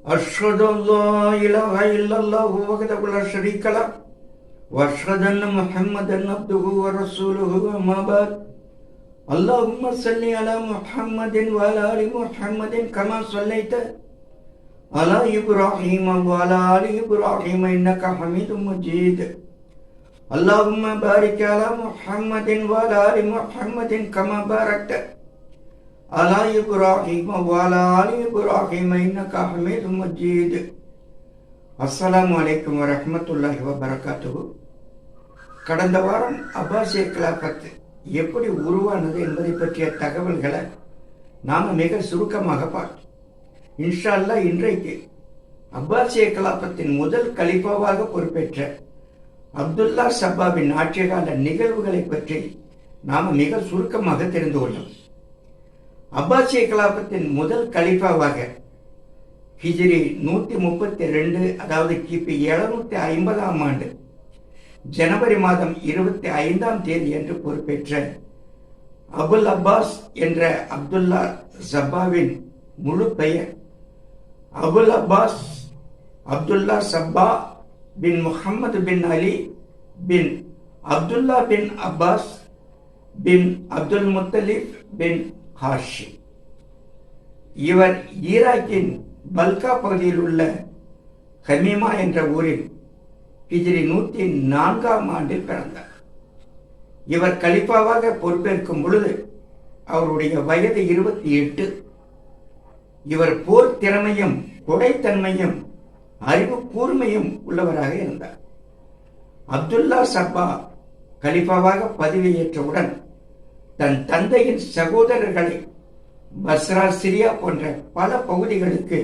أشهد أن لا إله إلا الله وحده لا شريك له وأشهد أن محمدا عبده ورسوله أما بعد اللهم صل على محمد وعلى آل محمد كما صليت على إبراهيم وعلى آل إبراهيم إنك حميد مجيد اللهم بارك على محمد وعلى آل محمد كما باركت على إبراهيم وعلى آل إبراهيم إنك حميد مجيد. அஸ்ஸலாமு அலைக்கும் வரஹ்மத்துல்லாஹி வபரகாத்துஹு. கடந்த வாரம் அப்பாசிய கிலாபத் எப்படி உருவானது என்பதை பற்றிய தகவல்களை நாம் மிக சுருக்கமாக பார்த்தோம். இன்ஷா அல்லாஹ் இன்றைக்கு அப்பாசிய கிலாபத்தின் முதல் கலிஃபாவாக பொறுப்பேற்ற அப்துல்லா சப்பாவின் ஆட்சிகால நிகழ்வுகளை பற்றி நாம் மிக சுருக்கமாக தெரிந்து கொள்ளோம். அப்பாசிய கிலாபத்தின் முதல் கலிஃபாவாக ஹிஜ்ரி 132 அதாவது கிபி 750 ஆண்டு ஜனவரி மாதம் 25 என்று பொறுப்பேற்ற அபுல் அப்பாஸ் என்ற அப்துல்லா சப்பாவின் முழு பெயர் அபுல் அப்பாஸ் அப்துல்லா சப்பா பின் முஹம்மது பின் அலி பின் அப்துல்லா பின் அப்பாஸ் பின் அப்துல் முத்தலிப் பின் ஹாஷி. இவர் ஈராக்கின் பல்கா பகுதியில் உள்ள ஹமீமா என்ற ஊரில் ஹிஜ்ரி 104 ஆண்டில் பிறந்தார். இவர் கலிஃபாவாக பொறுப்பேற்கும் பொழுது அவருடைய வயது 28. இவர் போர் திறமையும் கொடைத்தன்மையும் அறிவு கூர்மையும் உள்ளவராக இருந்தார். அப்துல்லா சப்பா கலிஃபாவாக பதவியேற்றவுடன் தன் தந்தையின் சகோதரர்களை பஸ்ரா, சிரியா போன்ற பல பகுதிகளுக்கு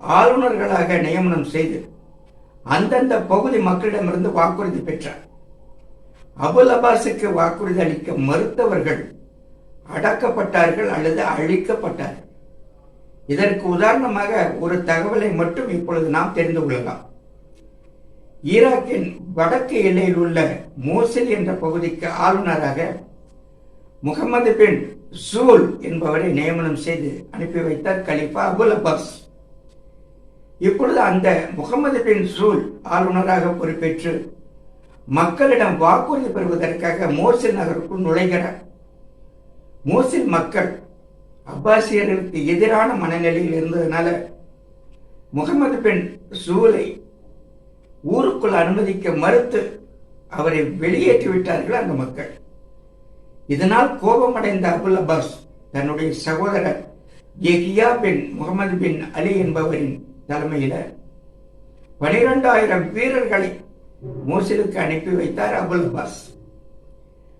ஆளுநர்களாக நியமனம் செய்து அந்தந்த பகுதி மக்களிடமிருந்து வாக்குறுதி பெற்றார். அபுல் அப்பாஸுக்கு வாக்குறுதி அளிக்க மறுத்தவர்கள் அடக்கப்பட்டார்கள் அல்லது அழிக்கப்பட்டார்கள். இதற்கு உதாரணமாக ஒரு தகவலை மட்டும் இப்பொழுது நாம் தெரிந்து கொள்ளலாம். ஈராக்கின் வடக்கு எல்லையில் உள்ள மோசில் என்ற பகுதிக்கு ஆளுநராக முகமது பின் சூல் என்பவரை நியமனம் செய்து அனுப்பி வைத்தார் கலிஃபா அபுல் அப்பாஸ். இப்பொழுது அந்த முகமது பின் சூல் ஆளுநராக பொறுப்பேற்று மக்களிடம் வாக்குறுதி பெறுவதற்காக மோசில் நகருக்குள் நுழைகிறார். மோசில் மக்கள் அப்பாசியர்களுக்கு எதிரான மனநிலையில் இருந்ததுனால முகமது பின் சூலை ஊருக்குள் அனுமதிக்க மறுத்து அவரை வெளியேற்றிவிட்டார்கள் அந்த மக்கள். இதனால் கோபமடைந்த அபுல் அப்பாஸ் தன்னுடைய சகோதரர் யஹ்யா பின் முகமது பின் அலி என்பவரின் தலைமையில் 12,000 வீரர்களை மோசிலுக்கு அனுப்பி வைத்தார் அபுல் அப்பாஸ்.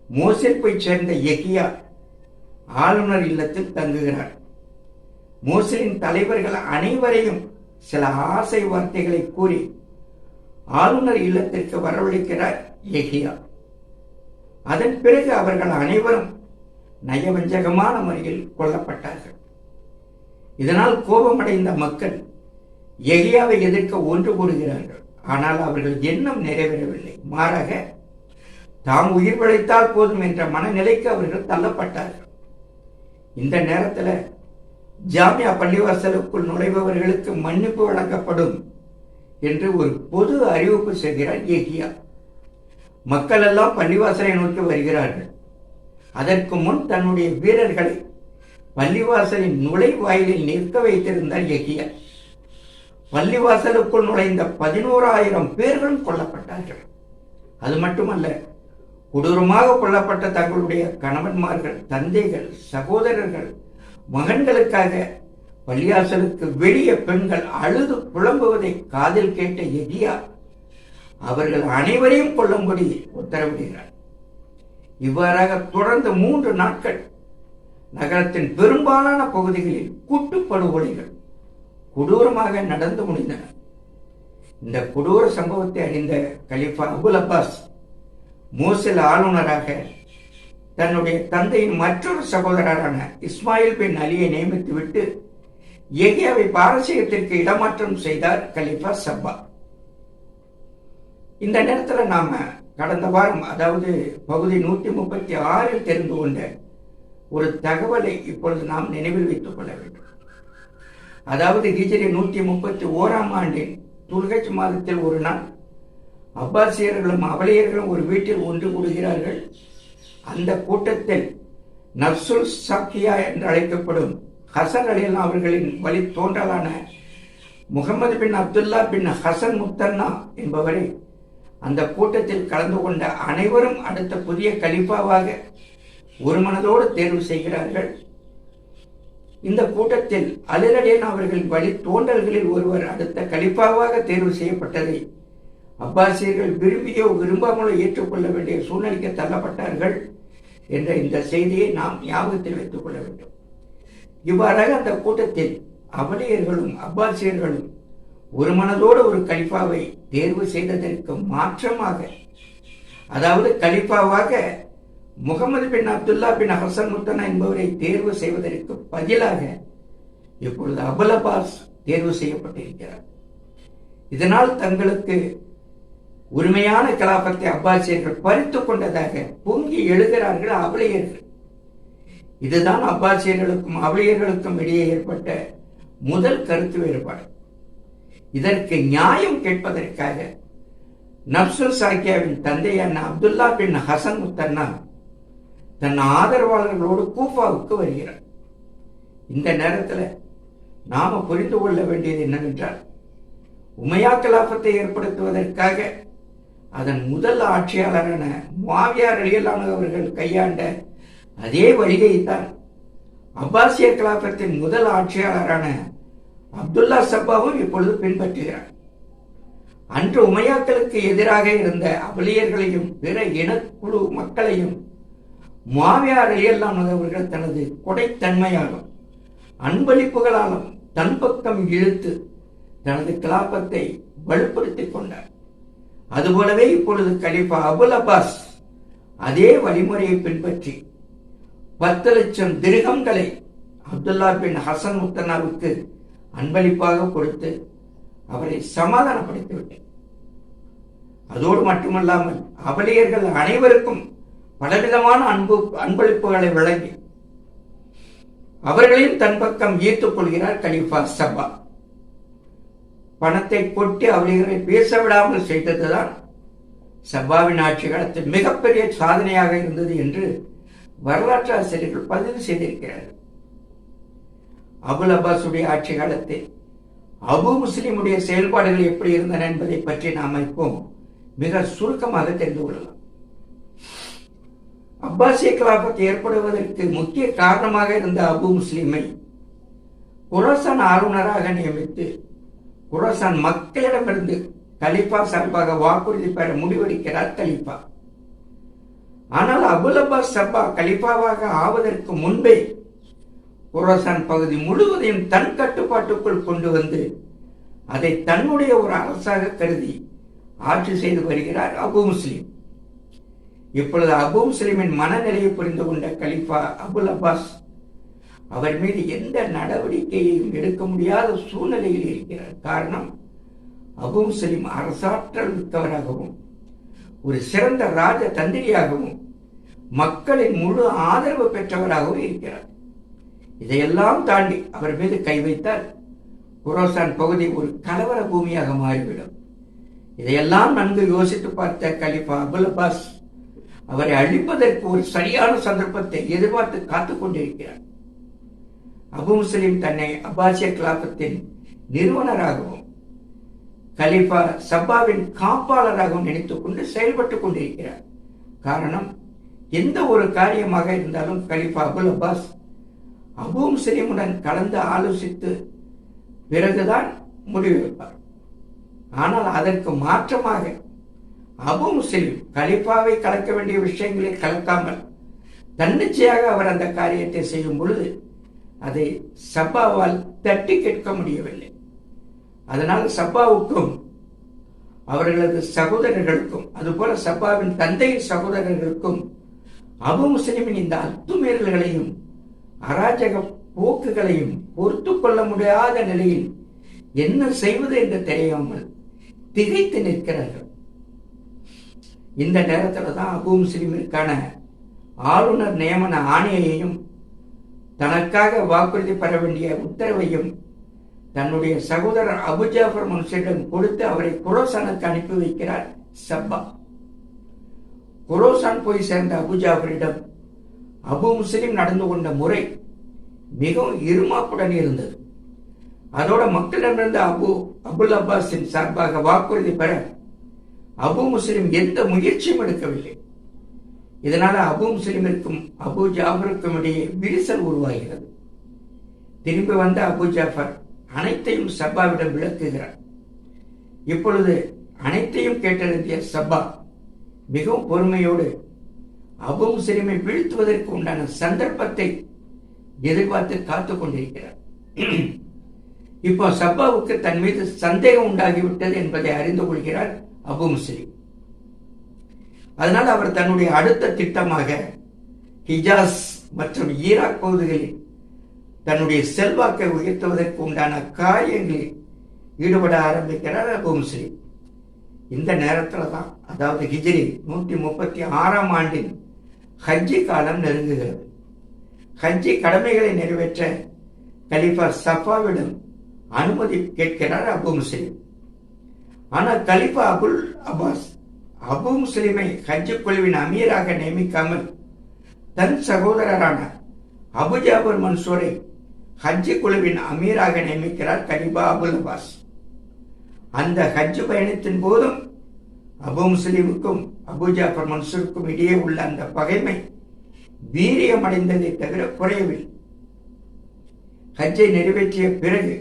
மோசில் போய் சேர்ந்த யஹ்யா ஆளுநர் இல்லத்தில் தங்குகிறார். மோசிலின் தலைவர்கள் அனைவரையும் சில ஆசை வார்த்தைகளை கூறி ஆளுநர் இல்லத்திற்கு வரவழைக்கிறார் யஹ்யா. அதன் பிறகு அவர்கள் அனைவரும் நயவஞ்சகமான முறையில் கொல்லப்பட்டார்கள். இதனால் கோபமடைந்த மக்கள் யஹ்யாவை எதிர்க்க ஒன்று கூடுகிறார்கள். ஆனால் அவர்கள் எண்ணம் நிறைவேறவில்லை. மாறாக தாம் உயிர் பிழைத்தால் போதும் என்ற மனநிலைக்கு அவர்கள் தள்ளப்பட்டார்கள். இந்த நேரத்தில் ஜாமியா பள்ளிவாசலுக்குள் நுழைபவர்களுக்கு மன்னிப்பு வழங்கப்படும் என்று ஒரு பொது அறிவிப்பு செய்கிறார் யஹ்யா. மக்கள் எல்லாம் பள்ளிவாசலை நோக்கி வருகிறார்கள். அதற்கு முன் தன்னுடைய வீரர்களை பள்ளிவாசலின் நுழைவாயிலில் நிற்க வைத்திருந்தார் யஹ்யா. பள்ளிவாசலுக்குள் நுழைந்த 11,000 பேர்களும் கொல்லப்பட்டார்கள். அது மட்டுமல்ல, கொடூரமாக கொல்லப்பட்ட தங்களுடைய கணவன்மார்கள், தந்தைகள், சகோதரர்கள், மகன்களுக்காக பள்ளிவாசலுக்கு வெளியே பெண்கள் அழுது புலம்புவதை காதில் கேட்ட யஹ்யா அவர்கள் அனைவரையும் கொல்லும்படி உத்தரவிடுகிறார். இவ்வாறாக தொடர்ந்து 3 நாட்கள் நகரத்தின் பெரும்பாலான பகுதிகளில் கூட்டுப்படுகொலைகள் கொடூரமாக நடந்து முடிந்தன. இந்த கொடூர சம்பவத்தை அறிந்த கலிஃபா அபுல் அப்பாஸ் மோசில் ஆளுநராக தன்னுடைய தந்தையின் மற்றொரு சகோதரரான இஸ்மாயில் பின் அலியை நியமித்துவிட்டு யஹ்யாவை பாரசீகத்திற்கு இடமாற்றம் செய்தார் கலிஃபா சப்பா. இந்த நேரத்தில் நாம கடந்த வாரம் அதாவது பகுதி 136 தெரிந்து கொண்ட ஒரு தகவலை இப்பொழுது நாம் நினைவில் வைத்துக் கொள்ள வேண்டும். அதாவது ஹிஜ்ரி 131ஆம் ஆண்டின் துல்ஹஜ் மாதத்தில் ஒரு நாள் அப்பாசியர்களும் அவலியர்களும் ஒரு வீட்டில் ஒன்று கூடுகிறார்கள். அந்த கூட்டத்தில் நப்சுல் சாக்கியா என்று அழைக்கப்படும் ஹசன் ரலியல்லாஹு அவர்களின் வழி தோன்றலான முகமது பின் அப்துல்லா பின் ஹசன் முத்தன்னா என்பவரை அந்த கூட்டத்தில் கலந்து கொண்ட அனைவரும் அடுத்த புதிய கலிஃபாவாக ஒரு மனதோடு தேர்வு செய்கிறார்கள். இந்த கூட்டத்தில் அலி ரலியல்லாஹு அவர்களின் வழி தோன்றல்களில் ஒருவர் அடுத்த கலிஃபாவாக தேர்வு செய்யப்பட்டதை அப்பாசியர்கள் விரும்பியோ விரும்பாமலோ ஏற்றுக்கொள்ள வேண்டிய சூழ்நிலைக்கு தள்ளப்பட்டார்கள் என்ற இந்த செய்தியை நாம் ஞாபகத்தில் வைத்துக் கொள்ள வேண்டும். இவ்வாறாக அந்த கூட்டத்தில் அவலியர்களும் அப்பாசியர்களும் ஒரு மனதோடு ஒரு கலிஃபாவை தேர்வு செய்ததற்கு மாற்றமாக, அதாவது கலிஃபாவாக முகமது பின் அப்துல்லா பின் ஹசன் முத்தனா என்பவரை தேர்வு செய்வதற்கு பதிலாக இப்பொழுது அபுல் அப்பாஸ் தேர்வு செய்யப்பட்டிருக்கிறார். இதனால் தங்களுக்கு உரிமையான கலாபத்தை அப்பாசியர்கள் பறித்துக் கொண்டதாக பொங்கி எழுகிறார்கள் அவலியர்கள். இதுதான் அப்பாசியர்களுக்கும் அவலியர்களுக்கும் இடையே ஏற்பட்ட முதல் கருத்து வேறுபாடு. இதற்கு நியாயம் கேட்பதற்காக நப்சுல் சாக்கியாவின் தந்தையான அப்துல்லா பின் ஹசன் முத்தன்னா தன் ஆதரவாளர்களோடு கூஃபாவுக்கு வருகிறார். இந்த நேரத்தில் நாம புரிந்து கொள்ள வேண்டியது என்னவென்றால், உமையா கலாபத்தை ஏற்படுத்துவதற்காக அதன் முதல் ஆட்சியாளரான முஆவியா ரலியல்லாஹு அவர்கள் கையாண்ட அதே வழியைத்தான் அப்பாசிய கலாபத்தின் முதல் ஆட்சியாளரான அப்துல்லா சப்பாவும் இப்பொழுது பின்பற்றுகிறார். அன்று உமையாக்களுக்கு எதிராக இருந்த அவலியர்களையும் பிற இனக்குழு மக்களையும் முஆவியா ரலியல்லாஹு அவர்கள் தனது கொடைத்தன்மையாலும் அன்பளிப்புகளாலும் தன் பக்கம் இழுத்து தனது கலாபத்தை வலுப்படுத்திக் கொண்டார். அதுபோலவே இப்பொழுது கலிஃபா அபுல் அப்பாஸ் அதே வழிமுறையை பின்பற்றி 10 லட்சம் திர்ஹம்களை அப்துல்லா பின் ஹசன் முத்தனாவுக்கு அன்பளிப்பாக கொடுத்து அவரை சமாதானப்படுத்திவிட்டார். அதோடு மட்டுமல்லாமல் அவலியர்கள் அனைவருக்கும் பலவிதமான அன்பளிப்புகளை வழங்கி அவர்களையும் தன் பக்கம் ஈர்த்துக் கொள்கிறார் கலிஃபா சப்பா. பணத்தை கொட்டி அவர்களை பேச விடாமல் செய்ததுதான் சப்பாவின் ஆட்சி காலத்தில் மிகப்பெரிய சாதனையாக இருந்தது என்று வரலாற்று ஆசிரியர்கள் பதிவு செய்திருக்கிறார்கள். அபுல் அப்பாஸுடைய ஆட்சி காலத்தில் அபு முஸ்லிமுடைய செயல்பாடுகள் எப்படி இருந்தன என்பதை பற்றி நாம் இப்போ மிக சுருக்கமாக தெரிந்து கொள்ளலாம். அப்பாசிய கலாபத் ஏற்படுவதற்கு முக்கிய காரணமாக இருந்த அபு முஸ்லிமை குராசான் ஆளுநராக நியமித்து குராசான் மக்களிடமிருந்து கலிஃபா சார்பாக வாக்குறுதி பெற முடிவெடுக்கிறார் கலிஃபா. ஆனால் அபுல் அப்பாஸ் சப்பா கலிஃபாவாக ஆவதற்கு முன்பே குராசான் பகுதி முழுவதையும் தன் கட்டுப்பாட்டுக்குள் கொண்டு வந்து அதை தன்னுடைய ஒரு அரசாக கருதி ஆட்சி செய்து வருகிறார் அபு முஸ்லிம். இப்பொழுது அபு முஸ்லிமின் மனநிலையை புரிந்து கொண்ட கலிஃபா அபுல் அப்பாஸ் அவர் மீது எந்த நடவடிக்கையையும் எடுக்க முடியாத சூழ்நிலையில் இருக்கிறார். காரணம், அபு முஸ்லிம் அரசாற்றல் மிக்கவராகவும் ஒரு சிறந்த ராஜ தந்திரியாகவும் மக்களின் முழு ஆதரவு பெற்றவராகவும் இருக்கிறார். இதையெல்லாம் தாண்டி அவர் மீது கை வைத்தால் குராசான் பகுதி ஒரு கலவர பூமியாக மாறிவிடும். இதையெல்லாம் நன்கு யோசித்து பார்த்த கலிஃபா அபுல் அப்பாஸ் அவரை அழிப்பதற்கு ஒரு சரியான சந்தர்ப்பத்தை எதிர்பார்த்து காத்துக் கொண்டிருக்கிறார். அபு முஸ்லிம் தன்னை அப்பாசிய கலாபத்தின் நிறுவனராகவும் கலிஃபா சப்பாவின் காப்பாளராகவும் நினைத்துக் கொண்டு செயல்பட்டுக் கொண்டிருக்கிறார். காரணம், எந்த ஒரு காரியமாக இருந்தாலும் கலிஃபா அபுல் அப்பாஸ் அபு முஸ்லிமுடன் கலந்து ஆலோசித்து பிறகுதான் முடிவெடுப்பார். ஆனால் அதற்கு மாற்றமாக அபு முஸ்லிம் கலிஃபாவை கலக்க வேண்டிய விஷயங்களை கலக்காமல் தன்னிச்சையாக அவர் அந்த காரியத்தை செய்யும் பொழுது அதை சப்பாவால் தட்டி கேட்க முடியவில்லை. அதனால் சப்பாவுக்கும் அவர்களது சகோதரர்களுக்கும் அதுபோல சப்பாவின் தந்தையின் சகோதரர்களுக்கும் அபு முஸ்லிமின் இந்த அத்துமீறல்களையும் அராஜக போக்குகளையும் பொறுத்து கொள்ள முடியாத நிலையில் என்ன செய்வது என்று தெரியாமல் திகைத்து நிற்கிறார்கள். இந்த நேரத்தில் தான் அபு முஸ்லிமிற்கான ஆளுநர் நியமன ஆணையையும் தனக்காக வாக்குறுதி பெற வேண்டிய உத்தரவையும் தன்னுடைய சகோதரர் அபு ஜாஃபர் மன்சூரிடம் கொடுத்து அவரை குரோசானுக்கு அனுப்பி வைக்கிறார் சப்பா. குரோசான் போய் சேர்ந்த அபு ஜாஃபரிடம் அபு முஸ்லிம் நடந்து கொண்ட முறை மிகவும் இருமாப்புடன் இருந்தது. அதோட மக்களிடமிருந்து அபுல் அப்பாஸின் சார்பாக வாக்குறுதி பெற அபு முஸ்லிம் எந்த முயற்சியும் எடுக்கவில்லை. இதனால அபு முஸ்லிமிற்கும் அபு ஜாஃபருக்கும் இடையே விரிசல் உருவாகிறது. திரும்பி வந்த அபு ஜாஃபர் அனைத்தையும் சப்பாவிடம் விளக்குகிறார். இப்பொழுது அனைத்தையும் கேட்டறிந்திய சப்பா மிகவும் பொறுமையோடு அபு முஸ்லிமை வீழ்த்துவதற்கு உண்டான சந்தர்ப்பத்தை எதிர்பார்த்து காத்துக் கொண்டிருக்கிறார். இப்போ சப்பாவுக்கு தன் மீது சந்தேகம் உண்டாகிவிட்டது என்பதை அறிந்து கொள்கிறார் அபு முஸ்லிம். அதனால் அவர் தன்னுடைய அடுத்த திட்டமாக ஹிஜாஸ் மற்றும் ஈராக் பகுதிகளில் தன்னுடைய செல்வாக்கை உயர்த்துவதற்கு உண்டான காரியங்களில் ஈடுபட ஆரம்பிக்கிறார் அபு முஸ்லிம். இந்த நேரத்தில் தான், அதாவது ஹிஜ்ரி 136ஆம் ஆண்டின் ஹஜ்ஜி காலம் நெருங்குகிறது. ஹஜ்ஜி கடமைகளை நிறைவேற்ற கலிஃபா சஃபாவிடம் அனுமதி கேட்கிறார் அபு முஸ்லிம். ஆனால் கலிஃபா அபுல் அப்பாஸ் அபு முஸ்லிமை ஹஜ்ஜி குழுவின் அமீராக நியமிக்காமல் தன் சகோதரரான அபு ஜாஃபர் மன்சூரை ஹஜ்ஜி குழுவின் அமீராக நியமிக்கிறார் கலிஃபா அபுல் அப்பாஸ். அந்த ஹஜ் பயணத்தின் போதும் அபு முஸ்லிமுக்கும் அபு ஜாஃபர் மன்சூருக்கும் இடையே உள்ள அந்த பகைமை வீரியமடைந்ததை தவிர குறையவில்லை. ஹஜ்ஜை நிறைவேற்றிய பிறகு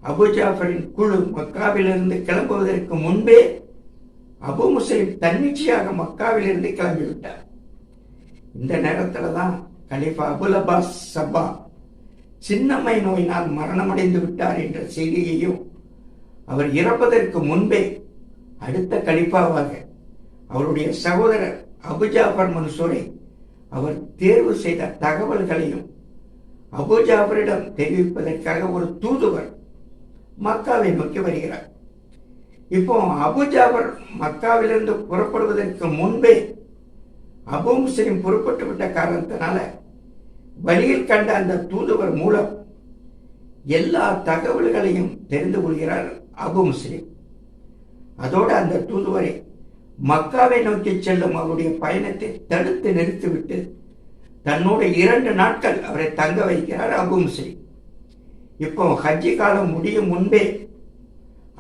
அபு ஜாஃபரின் குழு மக்காவிலிருந்து கிளம்புவதற்கு முன்பே அபு முஸ்லிம் தன்னிச்சையாக மக்காவிலிருந்து கிளம்பிவிட்டார். இந்த நேரத்தில் தான் கலிஃபா அபுல் அப்பாஸ் சப்பா சின்னம்மை நோயினால் மரணமடைந்து விட்டார் என்ற செய்தியையும், அவர் இறப்பதற்கு முன்பே அடுத்த கலிஃபாவாக அவருடைய சகோதரர் அபு ஜாஃபர் மன்சூரை அவர் தேர்வு செய்த தகவல்களையும் அபு ஜாஃபரிடம் தெரிவிப்பதற்காக ஒரு தூதுவர் மக்காவை நோக்கி வருகிறார். இப்போ அபு ஜாஃபர் மக்காவிலிருந்து புறப்படுவதற்கு முன்பே அபு முஸ்லிம் புறப்பட்டு விட்ட காரணத்தினால வழியில் கண்ட அந்த தூதுவர் மூலம் எல்லா தகவல்களையும் தெரிந்து கொள்கிறார் அபு முஸ்லிம். அதோடு அந்த தூதுவரை மக்காவை நோக்கி செல்லும் அவருடைய பயணத்தை தடுத்து நிறுத்திவிட்டு தன்னோடு 2 நாட்கள் அவரை தங்க வைக்கிறார் அபு முஸ்லிம். இப்போ ஹஜ்ஜி காலம் முடியும் முன்பே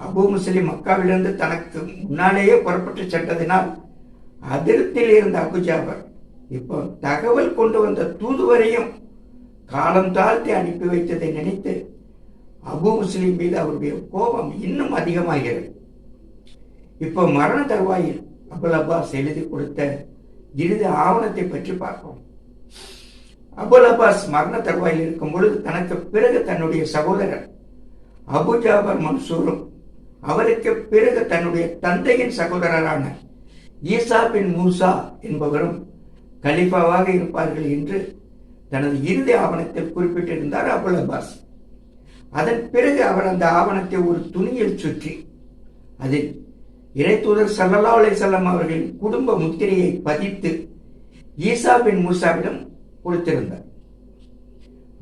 அபு முஸ்லிம் மக்காவிலிருந்து தனக்கு முன்னாலேயே புறப்பட்டு சென்றதினால் அதிருப்தியில் இருந்த அபு ஜாஃபர் இப்போ தகவல் கொண்டு வந்த தூதுவரையும் காலம் தாழ்த்தி அனுப்பி வைத்ததை நினைத்து அபு முஸ்லிம் மீது அவருடைய கோபம் இன்னும் அதிகமாகிறது. இப்போ மரண தருவாயில் அபுல் அப்பாஸ் எழுதி கொடுத்த இறுதி ஆவணத்தை பற்றி பார்ப்போம். அபுல் அப்பாஸ் மரண தருவாயில் இருக்கும் பொழுது தனக்கு பிறகு தன்னுடைய சகோதரர் அபு ஜாஃபர் மன்சூரும் அவருக்கு பிறகு தன்னுடைய தந்தையின் சகோதரரான ஈசா பின் மூசா என்பவரும் கலிஃபாவாக இருப்பார்கள் என்று தனது இறுதி ஆவணத்தில் குறிப்பிட்டிருந்தார் அபுல் அப்பாஸ். அதன் பிறகு அவர் அந்த ஆவணத்தை ஒரு துணியில் சுற்றி அதில் இறை தூதர் ஸல்லல்லாஹு அலைஹி வஸல்லம் அவர்களின் குடும்ப முத்திரையை பதித்து ஈசா பின் மூசாவிடம் கொடுத்திருந்தார்.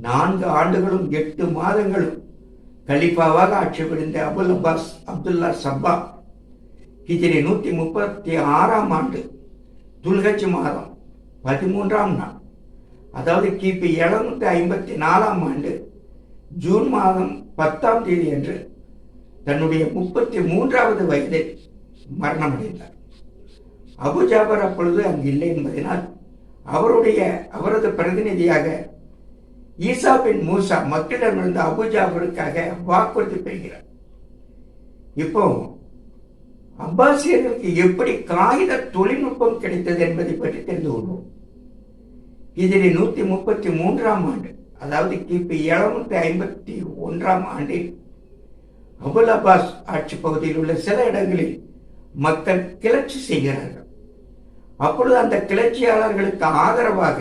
4 ஆண்டுகளும் 8 மாதங்களும் கலிஃபாவாக ஆட்சி புரிந்த அபுல் அப்பாஸ் அப்துல்லா சப்பா ஹிஜ்ரி 136ஆம் ஆண்டு துல்ஹஜ் மாதம் 13ஆம் நாள், அதாவது கிபி 754ஆம் ஆண்டு ஜூன் மாதம் 10ஆம் தேதி அன்று தன்னுடைய 33வது வயதில் மரணமடைந்தார். அபு ஜாஃபர் அப்பொழுது அங்கு இல்லை என்பதனால் அவரது பிரதிநிதியாக ஈசா பின் மூசா மக்களிடமிருந்து அபு ஜாஃபருக்காக வாக்குறுதி பெறுகிறார். இப்போ அப்பாசியர்களுக்கு எப்படி காகித தொழில்நுட்பம் கிடைத்தது என்பதை பற்றி தெரிந்து கொள்வோம். ஹிஜ்ரி 133ஆம் ஆண்டு, அதாவது கிபி 751ஆம் ஆண்டில் அபுல் அப்பாஸ் ஆட்சி பகுதியில் உள்ள சில இடங்களில் மக்கள் கிளர்ச்சி செய்கிறார்கள். அப்பொழுது அந்த கிளர்ச்சியாளர்களுக்கு ஆதரவாக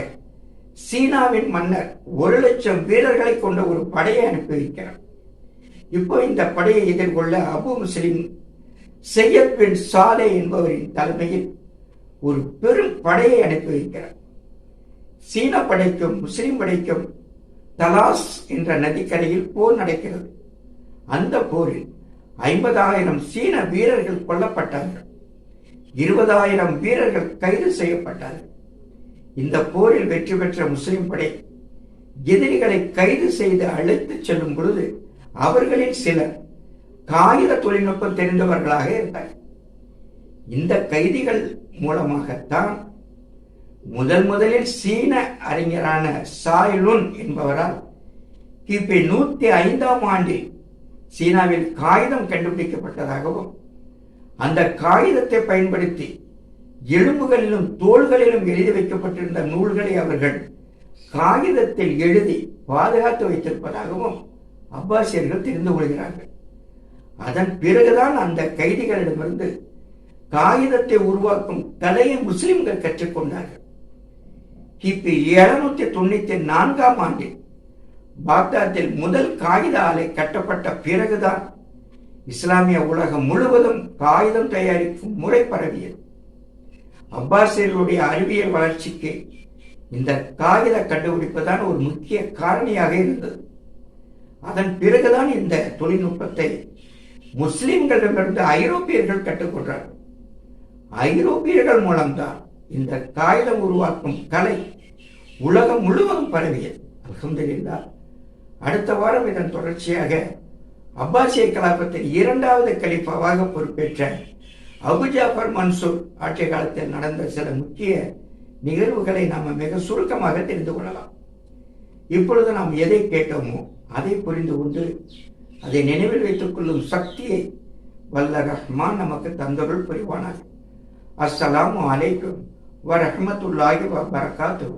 சீனாவின் மன்னர் 1,00,000 வீரர்களை கொண்ட ஒரு படையை அனுப்பி வைக்கிறார். இப்போ இந்த படையை எதிர்கொள்ள அபு முஸ்லிம் சையத் பின் சாலே என்பவரின் தலைமையில் ஒரு பெரும் படையை அனுப்பி வைக்கிறார். சீன படைக்கும் முஸ்லிம் படைக்கும் தலாஸ் என்ற நதிக்கரையில் போர் நடக்கிறது. அந்த போரில் 50,000 சீன வீரர்கள் கொல்லப்பட்டார்கள். 20,000 வீரர்கள் கைது செய்யப்பட்டார்கள். இந்த போரில் வெற்றி பெற்ற முஸ்லிம் படை எதிரிகளை கைது செய்து அழைத்துச் செல்லும் பொழுது அவர்களில் சிலர் காகித தொழில்நுட்பம் தெரிந்தவர்களாக இருந்தார்கள். இந்த கைதிகள் மூலமாகத்தான் முதலில் சீன அறிஞரான சாய்லுன் என்பவரால் கிபி 105ஆம் ஆண்டில் சீனாவில் காகிதம் கண்டுபிடிக்கப்பட்டதாகவும் அந்த காகிதத்தை பயன்படுத்தி எலும்புகளிலும் தோள்களிலும் எழுதி வைக்கப்பட்டிருந்த நூல்களை அவர்கள் காகிதத்தில் எழுதி பாதுகாத்து வைத்திருப்பதாகவும் அப்பாசியர்கள் தெரிந்து கொள்கிறார்கள். அதன் பிறகுதான் அந்த கைதிகளிடமிருந்து காகிதத்தை உருவாக்கும் கலையை முஸ்லிம்கள் கற்றுக்கொண்டார்கள். கிபி 794ஆம் ஆண்டில் பாக்தாத்தில் முதல் காகித ஆலை கட்டப்பட்ட பிறகுதான் இஸ்லாமிய உலகம் முழுவதும் காகிதம் தயாரிக்கும் முறை பரவியது. அப்பாசியர்களுடைய அறிவியல் வளர்ச்சிக்கு இந்த காகித கண்டுபிடிப்புதான் ஒரு முக்கிய காரணியாக இருந்தது. அதன் பிறகுதான் இந்த தொழில்நுட்பத்தை முஸ்லிம்களிடமிருந்து ஐரோப்பியர்கள் கற்றுக்கொண்டார்கள். ஐரோப்பியர்கள் மூலம்தான் இந்த காகிதம் உருவாக்கும் கலை உலகம் முழுவதும் பரவியது. அல்ஹம்துலில்லாஹ். அடுத்த வாரம் இதன் தொடர்ச்சியாக அப்பாசிய கலாபத்தின் 2வது கலீஃபாவாக பொறுப்பேற்ற அபு ஜாஃபர் மன்சூர் ஆட்சி காலத்தில் நடந்த சில முக்கிய நிகழ்வுகளை நாம் மிக சுருக்கமாக தெரிந்து கொள்ளலாம். இப்பொழுது நாம் எதை கேட்டோமோ அதை புரிந்து கொண்டு அதை நினைவில் வைத்துக் கொள்ளும் சக்தியை வல்ல ரஹ்மான் நமக்கு தந்தருள் புரிவானாக. அஸ்ஸலாமு அலைக்கும் வரஹ்மத்துல்லாஹி வபரகாத்துஹு.